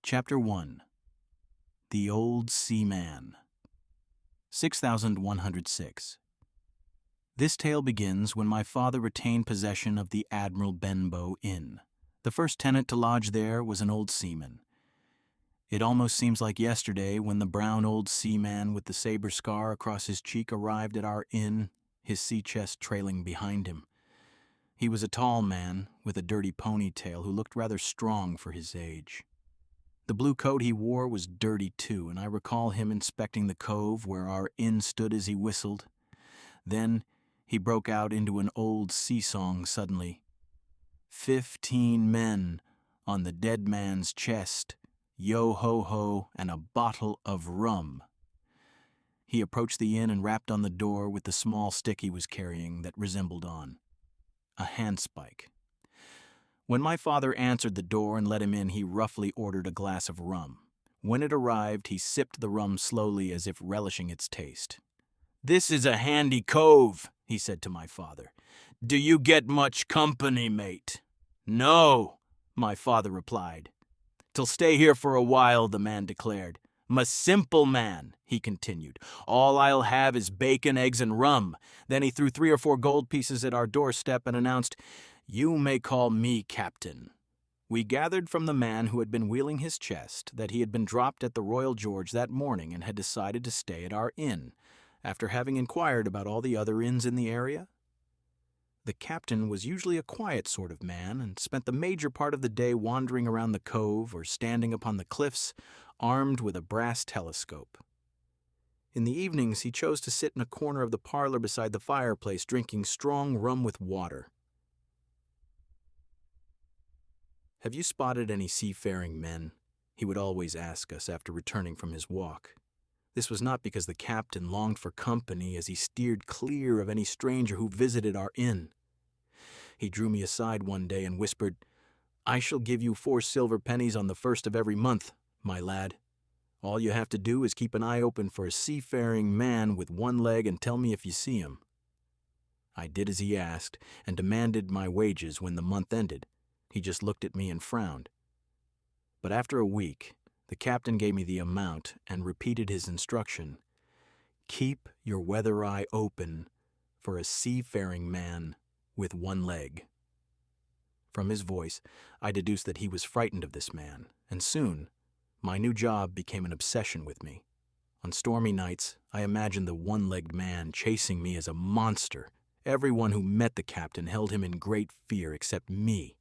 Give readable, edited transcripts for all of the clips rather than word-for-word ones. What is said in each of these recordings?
Chapter 1. The Old Seaman. 6106. This tale begins when my father retained possession of the Admiral Benbow Inn. The first tenant to lodge there was an old seaman. It almost seems like yesterday when the brown old seaman with the saber scar across his cheek arrived at our inn, his sea chest trailing behind him. He was a tall man with a dirty ponytail who looked rather strong for his age. The blue coat he wore was dirty too, and I recall him inspecting the cove where our inn stood as he whistled. Then he broke out into an old sea song suddenly. 15 men on the dead man's chest, yo-ho-ho, and a bottle of rum. He approached the inn and rapped on the door with the small stick he was carrying that resembled a handspike. When my father answered the door and let him in, he roughly ordered a glass of rum. When it arrived, he sipped the rum slowly as if relishing its taste. "This is a handy cove," he said to my father. "Do you get much company, mate?" "No," my father replied. "'Till stay here for a while," the man declared. "'M a simple man," he continued. "All I'll have is bacon, eggs, and rum." Then he threw 3 or 4 gold pieces at our doorstep and announced, "You may call me Captain." We gathered from the man who had been wheeling his chest that he had been dropped at the Royal George that morning and had decided to stay at our inn, after having inquired about all the other inns in the area. The captain was usually a quiet sort of man and spent the major part of the day wandering around the cove or standing upon the cliffs, armed with a brass telescope. In the evenings he chose to sit in a corner of the parlor beside the fireplace drinking strong rum with water. "Have you spotted any seafaring men?" he would always ask us after returning from his walk. This was not because the captain longed for company, as he steered clear of any stranger who visited our inn. He drew me aside one day and whispered, "I shall give you 4 silver pennies on the 1st of every month, my lad. All you have to do is keep an eye open for a seafaring man with 1 leg and tell me if you see him." I did as he asked and demanded my wages when the month ended. He just looked at me and frowned. But after a week, the captain gave me the amount and repeated his instruction. "Keep your weather eye open for a seafaring man with 1 leg." From his voice, I deduced that he was frightened of this man, and soon my new job became an obsession with me. On stormy nights, I imagined the 1-legged man chasing me as a monster. Everyone who met the captain held him in great fear except me.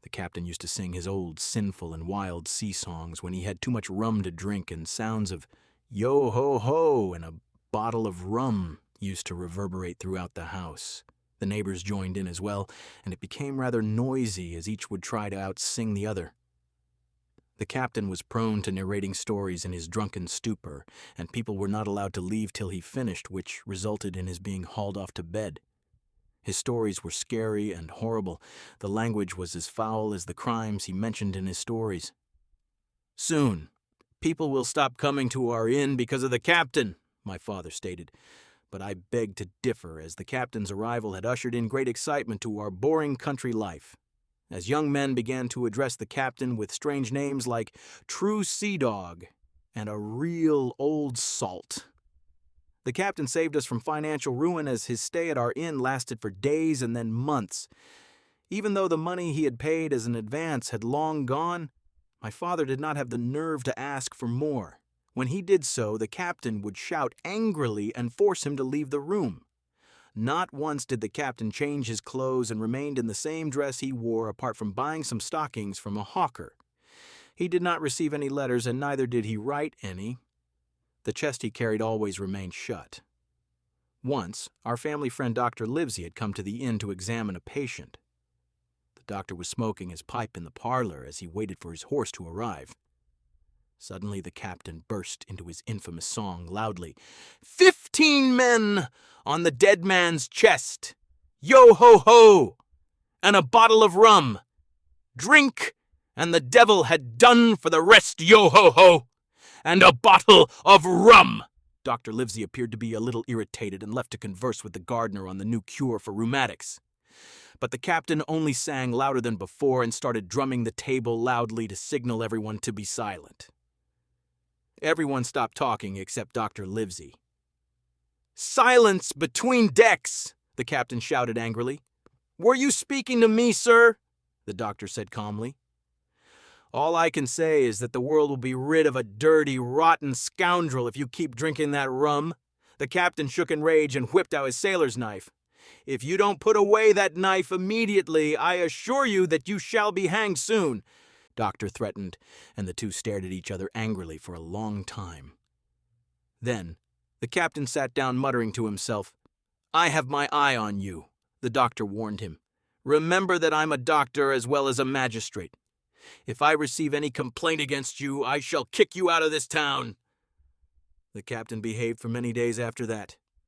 The captain used to sing his old sinful and wild sea songs when he had too much rum to drink, and sounds of yo-ho-ho and a bottle of rum used to reverberate throughout the house. The neighbors joined in as well, and it became rather noisy as each would try to outsing the other. The captain was prone to narrating stories in his drunken stupor, and people were not allowed to leave till he finished, which resulted in his being hauled off to bed. His stories were scary and horrible. The language was as foul as the crimes he mentioned in his stories. "Soon, people will stop coming to our inn because of the captain," my father stated. But I begged to differ, as the captain's arrival had ushered in great excitement to our boring country life. As young men began to address the captain with strange names like True Sea Dog and a Real Old Salt. The captain saved us from financial ruin, as his stay at our inn lasted for days and then months. Even though the money he had paid as an advance had long gone, my father did not have the nerve to ask for more. When he did so, the captain would shout angrily and force him to leave the room. Not once did the captain change his clothes and remained in the same dress he wore, apart from buying some stockings from a hawker. He did not receive any letters, and neither did he write any. The chest he carried always remained shut. Once, our family friend Dr. Livesey had come to the inn to examine a patient. The doctor was smoking his pipe in the parlor as he waited for his horse to arrive. Suddenly the captain burst into his infamous song loudly. 15 men on the dead man's chest, yo-ho-ho, and a bottle of rum. Drink, and the devil had done for the rest, yo-ho-ho. And a bottle of rum." Dr. Livesey appeared to be a little irritated and left to converse with the gardener on the new cure for rheumatics. But the captain only sang louder than before and started drumming the table loudly to signal everyone to be silent. Everyone stopped talking except Dr. Livesey. "Silence between decks!" the captain shouted angrily. "Were you speaking to me, sir?" the doctor said calmly. "All I can say is that the world will be rid of a dirty, rotten scoundrel if you keep drinking that rum." The captain shook in rage and whipped out his sailor's knife. "If you don't put away that knife immediately, I assure you that you shall be hanged soon," Doctor threatened, and the two stared at each other angrily for a long time. Then the captain sat down muttering to himself. "I have my eye on you," the doctor warned him. "Remember that I'm a doctor as well as a magistrate. If I receive any complaint against you, I shall kick you out of this town." The captain behaved for many days after that.